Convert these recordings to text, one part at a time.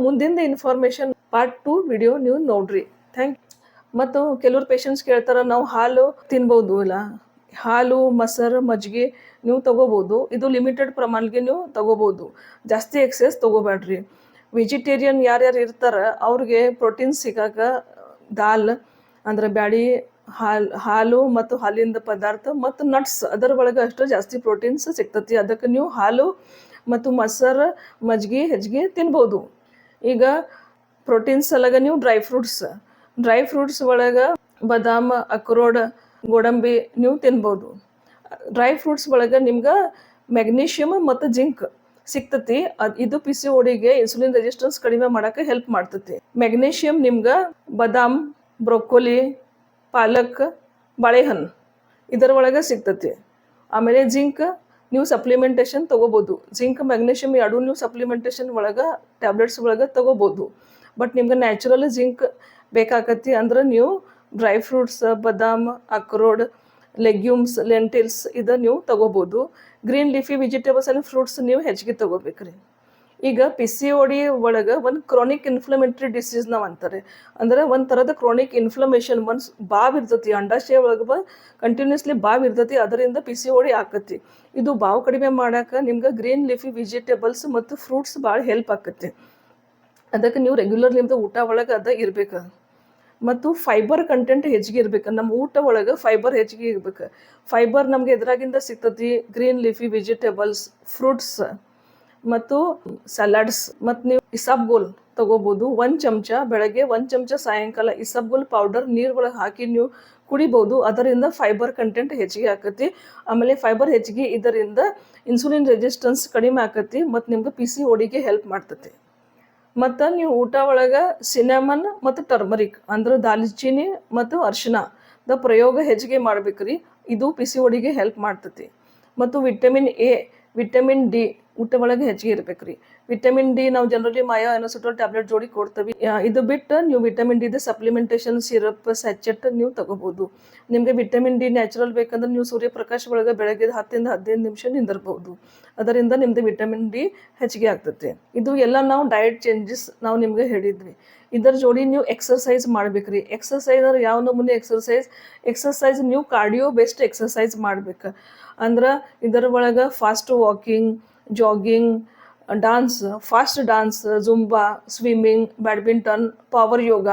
ಮುಂದಿನ information part 2 video ನೀವು ನೋಡ್ರಿ. Thank you. ಮತ್ತು ಕೆಲವ್ರು ಪೇಷಂಟ್ಸ್ ಕೇಳ್ತಾರೆ, ನಾವು ಹಾಲು ತಿನ್ಬೋದು ಇಲ್ಲ, ಹಾಲು ಮೊಸರು ಮಜ್ಜಿಗೆ ನೀವು ತಗೋಬೋದು. ಇದು ಲಿಮಿಟೆಡ್ ಪ್ರಮಾಣಕ್ಕೆ ನೀವು ತಗೋಬೋದು, ಜಾಸ್ತಿ ಎಕ್ಸೆಸ್ ತಗೋಬೇಡ್ರಿ. ವೆಜಿಟೇರಿಯನ್ ಯಾರ್ಯಾರು ಇರ್ತಾರೆ ಅವ್ರಿಗೆ ಪ್ರೋಟೀನ್ ಸಿಗಾಕ ದಾಲ್ ಅಂದ್ರೆ ಬ್ಯಾಡಿ, ಹಾಲು ಮತ್ತು ಹಾಲಿಂದ ಪದಾರ್ಥ ಮತ್ತು ನಟ್ಸ್ ಅದರ ಒಳಗೆ ಅಷ್ಟು ಜಾಸ್ತಿ ಪ್ರೋಟೀನ್ಸ್ ಸಿಗ್ತತಿ. ಅದಕ್ಕೆ ನೀವು ಹಾಲು ಮತ್ತು ಮೊಸರು ಮಜ್ಜಿಗೆ ಹೆಚ್ಚಿಗೆ ತಿನ್ಬೋದು. ಈಗ ಪ್ರೋಟೀನ್ಸ್ ಸಲಗ ನೀವು ಡ್ರೈ ಫ್ರೂಟ್ಸ್ ಒಳಗೆ ಬಾದಾಮ್, ಅಕ್ರೋಡ್, ಗೋಡಂಬಿ ನೀವು ತಿನ್ಬೋದು. ಡ್ರೈ ಫ್ರೂಟ್ಸ್ ಒಳಗೆ ನಿಮ್ಗೆ ಮೆಗ್ನೀಷಿಯಮ್ ಮತ್ತು ಜಿಂಕ್ ಸಿಗ್ತತಿ. ಇದು PCODಗೆ ಇನ್ಸುಲಿನ್ ರೆಸಿಸ್ಟೆನ್ಸ್ ಕಡಿಮೆ ಮಾಡೋಕೆ ಹೆಲ್ಪ್ ಮಾಡ್ತತಿ. ಮೆಗ್ನೀಷಿಯಮ್ ನಿಮ್ಗೆ ಬಾದಾಮ್, ಬ್ರೊಕೊಲಿ, ಪಾಲಕ್, ಬಾಳೆಹಣ್ಣು ಇದರ ಒಳಗೆ ಸಿಗ್ತತಿ. ಆಮೇಲೆ ಜಿಂಕ್ ನೀವು ಸಪ್ಲಿಮೆಂಟೇಷನ್ ತಗೋಬೋದು. ಜಿಂಕ್ ಮೆಗ್ನೀಷಿಯಮ್ ಎರಡೂ ನೀವು ಸಪ್ಲಿಮೆಂಟೇಷನ್ ಒಳಗೆ ಟ್ಯಾಬ್ಲೆಟ್ಸ್ ಒಳಗೆ ತಗೋಬೋದು. ಬಟ್ ನಿಮ್ಗೆ ನ್ಯಾಚುರಲ್ ಜಿಂಕ್ ಬೇಕಾಗತ್ತಿ ಅಂದ್ರೆ ನೀವು ಡ್ರೈ ಫ್ರೂಟ್ಸ್, ಬಾದಾಮ್, ಅಕ್ರೋಡ್, ಲೆಗ್ಯೂಮ್ಸ್, ಲೆಂಟಿಲ್ಸ್ ಇದು ನೀವು ತಗೋಬೋದು. Green leafy vegetables and fruits ನೀವು ಹೆಚ್ಚಿಗೆ ತಗೋಬೇಕ್ರಿ. ಈಗ PCOD ಒಳಗೆ ಒಂದು ಕ್ರಾನಿಕ್ ಇನ್ಫ್ಲಮೇಟರಿ ಡಿಸೀಸ್ ನಾವು ಅಂತಾರೆ. ಅಂದ್ರೆ ಒಂದು ಥರದ ಕ್ರಾನಿಕ್ ಇನ್ಫ್ಲಮೇಷನ್ ಬಾವು ಇರ್ತತಿ, ಅಂಡಾಶಯ ಒಳಗೆ ಕಂಟಿನ್ಯೂಸ್ಲಿ ಬಾವು ಇರ್ತತಿ, ಅದರಿಂದ PCOD ಆಕತಿ. ಇದು ಬಾವು ಕಡಿಮೆ ಮಾಡೋಕೆ ನಿಮ್ಗೆ ಗ್ರೀನ್ ಲೀಫಿ ವೆಜಿಟೇಬಲ್ಸ್ ಮತ್ತು ಫ್ರೂಟ್ಸ್ ಭಾಳ ಹೆಲ್ಪ್ ಆಕತಿ. ಅದಕ್ಕೆ ನೀವು ರೆಗ್ಯುಲರ್ ನಿಮ್ದು ಊಟ ಒಳಗೆ ಅದ ಇರ್ಬೇಕು. ಮತ್ತು ಫೈಬರ್ ಕಂಟೆಂಟ್ ಹೆಚ್ಚಿಗೆ ಇರ್ಬೇಕು. ನಮ್ಮ ಊಟ ಒಳಗೆ ಫೈಬರ್ ಹೆಚ್ಚಿಗೆ ಇರ್ಬೇಕು. ಫೈಬರ್ ನಮಗೆ ಎದುರಾಗಿಂದ ಸಿಗ್ತತಿ ಗ್ರೀನ್ ಲೀಫಿ ವೆಜಿಟೇಬಲ್ಸ್, ಫ್ರೂಟ್ಸ್ ಮತ್ತು ಸಲಾಡ್ಸ್. ಮತ್ತು ನೀವು ಇಸಾಬ್ಗೋಲ್ ತಗೋಬೋದು. 1 ಚಮಚ ಬೆಳಗ್ಗೆ, 1 ಚಮಚ ಸಾಯಂಕಾಲ ಇಸಾಬ್ಗೋಲ್ ಪೌಡರ್ ನೀರು ಒಳಗೆ ಹಾಕಿ ನೀವು ಕುಡಿಬೋದು. ಅದರಿಂದ ಫೈಬರ್ ಕಂಟೆಂಟ್ ಹೆಚ್ಚಿಗೆ ಆಕತಿ. ಆಮೇಲೆ ಫೈಬರ್ ಹೆಚ್ಚಿಗೆ ಇದರಿಂದ ಇನ್ಸುಲಿನ್ ರೆಸಿಸ್ಟೆನ್ಸ್ ಕಡಿಮೆ ಆಕತಿ ಮತ್ತು ನಿಮ್ಗೆ PCODಗೆ ಹೆಲ್ಪ್ ಮಾಡ್ತತಿ. ಮತ್ತು ನೀವು ಊಟ ಒಳಗೆ ಸಿನಮನ್ ಮತ್ತು ಟರ್ಮರಿಕ್ ಅಂದ್ರೆ ದಾಲ್ಚಿನ್ನಿ ಮತ್ತು ಅರಿಶಿಣದ ಪ್ರಯೋಗ ಹೆಚ್ಚಿಗೆ ಮಾಡ್ಬೇಕ್ರಿ. ಇದು PCODಗೆ ಹೆಲ್ಪ್ ಮಾಡ್ತತಿ. ಮತ್ತು ವಿಟಮಿನ್ A, ವಿಟಮಿನ್ D ಊಟ ಒಳಗೆ ಹೆಚ್ಚಿಗೆ ಇರ್ಬೇಕ್ರಿ. ವಿಟಮಿನ್ D ನಾವು ಜನರಲಿ ಮಾಯಾ ಎನೋಸಿಟೋಲ್ ಟ್ಯಾಬ್ಲೆಟ್ ಜೋಡಿ ಕೊಡ್ತೀವಿ. ಇದು ಬಿಟ್ಟು ನೀವು ವಿಟಮಿನ್ ಡಿದ ಸಪ್ಲಿಮೆಂಟೇಷನ್ ಸಿರಪ್ ಸ್ಯಾಚೆಟ್ ನೀವು ತಗೋಬೋದು. ನಿಮಗೆ ವಿಟಮಿನ್ D ನ್ಯಾಚುರಲ್ ಬೇಕಂದ್ರೆ ನೀವು ಸೂರ್ಯಪ್ರಕಾಶ ಒಳಗೆ ಬೆಳಗ್ಗೆ 10 ಇಂದ 15 ನಿಮಿಷ ನಿಂದಿರ್ಬೋದು. ಅದರಿಂದ ನಿಮ್ದು ವಿಟಮಿನ್ D ಹೆಚ್ಚಿಗೆ ಆಗ್ತದೆ. ಇದು ಎಲ್ಲ ನಾವು ಡಯಟ್ ಚೇಂಜಸ್ ನಾವು ನಿಮ್ಗೆ ಹೇಳಿದ್ವಿ. ಇದರ ಜೋಡಿ ನೀವು ಎಕ್ಸರ್ಸೈಸ್ ಮಾಡ್ಬೇಕ್ರಿ. ಎಕ್ಸರ್ಸೈಸ್ ಅಂದ್ರೆ ಯಾವ ನಮೂನೆ ಎಕ್ಸರ್ಸೈಸ್ ನೀವು ಕಾರ್ಡಿಯೋ ಬೇಸ್ಡ್ ಎಕ್ಸರ್ಸೈಸ್ ಮಾಡ್ಬೇಕು. ಅಂದ್ರೆ ಇದರ ಒಳಗೆ fast walking, jogging, fast dance, Zumba, swimming, badminton, power yoga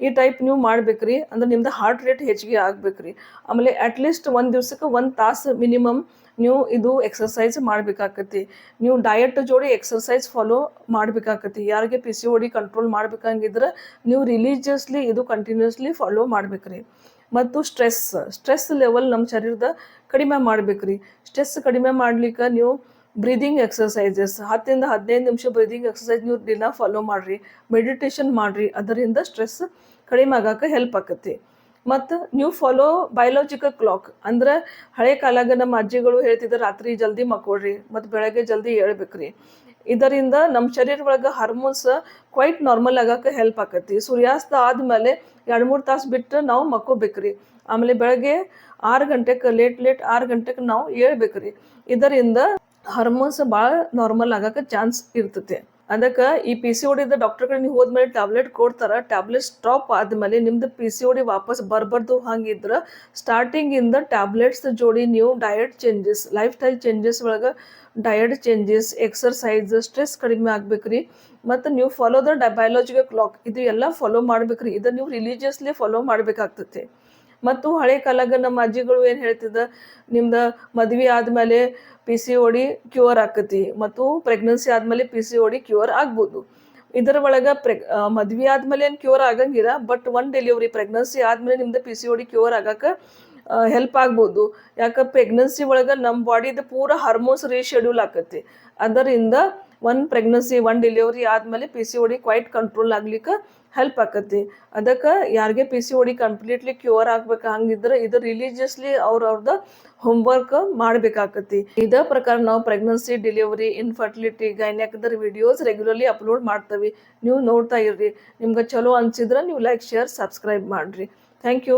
ಈ ಟೈಪ್ ನೀವು ಮಾಡ್ಬೇಕ್ರಿ. ಅಂದ್ರೆ ನಿಮ್ದು ಹಾರ್ಟ್ ರೇಟ್ ಹೆಚ್ಚಿಗೆ ಆಗ್ಬೇಕ್ರಿ. ಆಮೇಲೆ ಅಟ್ಲೀಸ್ಟ್ ಒಂದು ದಿವ್ಸಕ್ಕೆ 1 ತಾಸು ಮಿನಿಮಮ್ ನೀವು ಇದು ಎಕ್ಸರ್ಸೈಸ್ ಮಾಡಬೇಕಾಕತಿ. ನೀವು ಡಯಟ್ ಜೋಡಿ ಎಕ್ಸರ್ಸೈಸ್ ಫಾಲೋ ಮಾಡಬೇಕಾಕತಿ. ಯಾರಿಗೆ PCOD ಕಂಟ್ರೋಲ್ ಮಾಡ್ಬೇಕಂಗಿದ್ರೆ ನೀವು ರಿಲೀಜಿಯಸ್ಲಿ ಇದು ಕಂಟಿನ್ಯೂಸ್ಲಿ ಫಾಲೋ ಮಾಡ್ಬೇಕ್ರಿ. ಮತ್ತು ಸ್ಟ್ರೆಸ್ ಲೆವೆಲ್ ನಮ್ಮ ಶರೀರದ ಕಡಿಮೆ ಮಾಡ್ಬೇಕ್ರಿ. ಸ್ಟ್ರೆಸ್ ಕಡಿಮೆ ಮಾಡ್ಲಿಕ್ಕೆ ನೀವು ಬ್ರೀದಿಂಗ್ ಎಕ್ಸರ್ಸೈಸಸ್ 10 ಇಂದ 15 ನಿಮಿಷ ಬ್ರೀದಿಂಗ್ ಎಕ್ಸರ್ಸೈಸ್ ನೀವು ದಿನ ಫಾಲೋ ಮಾಡಿರಿ. ಮೆಡಿಟೇಷನ್ ಮಾಡಿರಿ. ಅದರಿಂದ ಸ್ಟ್ರೆಸ್ ಕಡಿಮೆ ಆಗೋಕೆ ಹೆಲ್ಪ್ ಆಕತಿ. ಮತ್ತು ನೀವು ಫಾಲೋ ಬಯೋಲಾಜಿಕಲ್ ಕ್ಲಾಕ್ ಅಂದ್ರೆ ಹಳೆ ಕಾಲಾಗ ನಮ್ಮ ಅಜ್ಜಿಗಳು ಹೇಳ್ತಿದ್ರು ರಾತ್ರಿ ಜಲ್ದಿ ಮಕ್ಕೊಳ್ರಿ ಮತ್ತು ಬೆಳಗ್ಗೆ ಜಲ್ದಿ ಏಳ್ಬೇಕ್ರಿ. ಇದರಿಂದ ನಮ್ಮ ಶರೀರ ಒಳಗೆ ಹಾರ್ಮೋನ್ಸ್ ಕ್ವೈಟ್ ನಾರ್ಮಲ್ ಆಗೋಕೆ ಹೆಲ್ಪ್ ಆಕತಿ. ಸೂರ್ಯಾಸ್ತ ಆದಮೇಲೆ 2-3 ತಾಸು ಬಿಟ್ಟು ನಾವು ಮಕ್ಕೋಬೇಕ್ರಿ. ಆಮೇಲೆ ಬೆಳಗ್ಗೆ 6 ಗಂಟೆಗೆ ಲೇಟ್ 6 ಗಂಟೆಗೆ ನಾವು ಏಳ್ಬೇಕ್ರಿ. ಇದರಿಂದ ಹಾರ್ಮೋನ್ಸ್ ಭಾಳ ನಾರ್ಮಲ್ ಆಗೋಕೆ ಚಾನ್ಸ್ ಇರ್ತೈತೆ. ಅದಕ್ಕೆ ಈ PCOD ಡಾಕ್ಟರ್ ಕಡೆ ನೀವು ಹೋದ್ಮೇಲೆ ಟ್ಯಾಬ್ಲೆಟ್ ಕೊಡ್ತಾರೆ. ಟ್ಯಾಬ್ಲೆಟ್ ಸ್ಟಾಪ್ ಆದಮೇಲೆ ನಿಮ್ದು PCOD ವಾಪಸ್ ಬರಬಾರ್ದು. ಹಂಗಿದ್ರೆ ಸ್ಟಾರ್ಟಿಂಗಿಂದ ಟ್ಯಾಬ್ಲೆಟ್ಸ್ ಜೋಡಿ ನೀವು diet changes, life style changes ಒಳಗೆ ಡಯಟ್ ಚೇಂಜಸ್, ಎಕ್ಸರ್ಸೈಸ್, ಸ್ಟ್ರೆಸ್ ಕಡಿಮೆ ಆಗ್ಬೇಕ್ರಿ. ಮತ್ತು ನೀವು ಫಾಲೋ ಬಯೋಲಾಜಿಕಲ್ ಕ್ಲಾಕ್ ಇದು ಎಲ್ಲ ಫಾಲೋ ಮಾಡ್ಬೇಕ್ರಿ. ಇದನ್ನು ನೀವು ರಿಲೀಜಿಯಸ್ಲಿ ಫಾಲೋ ಮಾಡಬೇಕಾಗ್ತೈತೆ. ಮತ್ತು ಹಳೆ ಕಾಲಾಗ ನಮ್ಮ ಅಜ್ಜಿಗಳು ಏನು ಹೇಳ್ತಿದ್ದ, ನಿಮ್ದು ಮದುವೆ ಆದಮೇಲೆ PCOD ಕ್ಯೂರ್ ಆಕತಿ ಮತ್ತು ಪ್ರೆಗ್ನೆನ್ಸಿ ಆದಮೇಲೆ PCOD ಕ್ಯೂರ್ ಆಗ್ಬೋದು. ಇದರ ಒಳಗೆ ಮದುವೆ ಆದಮೇಲೆ ಏನು ಕ್ಯೂರ್ ಆಗಂಗಿಲ್ಲ. ಬಟ್ 1 ಡೆಲಿವರಿ ಪ್ರೆಗ್ನೆನ್ಸಿ ಆದಮೇಲೆ ನಿಮ್ದು PCOD ಕ್ಯೂರ್ ಆಗೋಕೆ ಹೆಲ್ಪ್ ಆಗ್ಬೋದು. ಯಾಕೆ ಪ್ರೆಗ್ನೆನ್ಸಿ ಒಳಗೆ ನಮ್ಮ ಬಾಡಿದು ಪೂರ ಹಾರ್ಮೋನ್ಸ್ ರೀಶೆಡ್ಯೂಲ್ ಆಕತಿ. ಅದರಿಂದ 1 ಪ್ರೆಗ್ನೆನ್ಸಿ 1 ಡೆಲಿವರಿ ಆದಮೇಲೆ PCOD ಕ್ವೈಟ್ ಕಂಟ್ರೋಲ್ ಆಗ್ಲಿಕ್ಕೆ ಹೆಲ್ಪ್ ಆಕತಿ. ಅದಕ್ಕೆ ಯಾರಿಗೆ PCOD ಕಂಪ್ಲೀಟ್ಲಿ ಕ್ಯೂರ್ ಆಗ್ಬೇಕು ಹಂಗಿದ್ರೆ ಇದು ರಿಲೀಜಿಯಸ್ಲಿ ಅವ್ರದ್ದು ಹೋಮ್ವರ್ಕ್ ಮಾಡಬೇಕಾಕತಿ. ಇದೇ ಪ್ರಕಾರ ನಾವು ಪ್ರೆಗ್ನೆನ್ಸಿ, ಡೆಲಿವರಿ, ಇನ್ಫರ್ಟಿಲಿಟಿ, ಗೈನ್ಯಾಕದರ ವಿಡಿಯೋಸ್ ರೆಗ್ಯುಲರ್ಲಿ ಅಪ್ಲೋಡ್ ಮಾಡ್ತೀವಿ. ನೀವು ನೋಡ್ತಾ ಇರ್ರಿ. ನಿಮ್ಗೆ ಚಲೋ ಅನಿಸಿದ್ರೆ ನೀವು ಲೈಕ್, ಶೇರ್, ಸಬ್ಸ್ಕ್ರೈಬ್ ಮಾಡಿರಿ. Thank you.